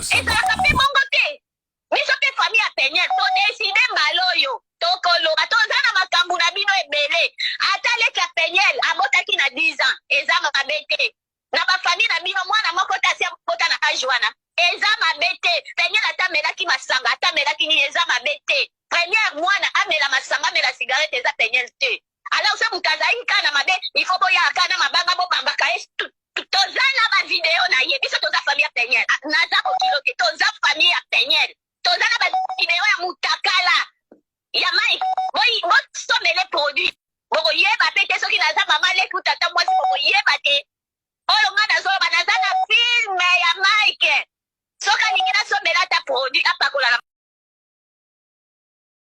ezalaka mpe bongo te biso mpe famille ya penyele todeside mbala oyo tokoloba toza na makambo na bino ebele ata leki ya penyele abotaki na 10 ans eza mabe te na bafamille na bino mwana moko tasi abota na age wana eza mabe te penyele ata amelaki masanga ata amelaki nini eza mabe te première mwana amela masanga amela cigarette eza penyele te alors se moto azalaki kaka na mabe ifo boyaka kaka na mabanga bobambaka ye toza na bavideo na ye biso toza famille ya penyele naza mokilo te toza famille ya penyele toza na bavideo ya mutakala ya mai bosomele produit bokoyeba pe te soki naza mama leki utata mwasi bokoyeba te oyo nga nazoloba naza na filme ya mike soki alingi nasomela ata produit apakola na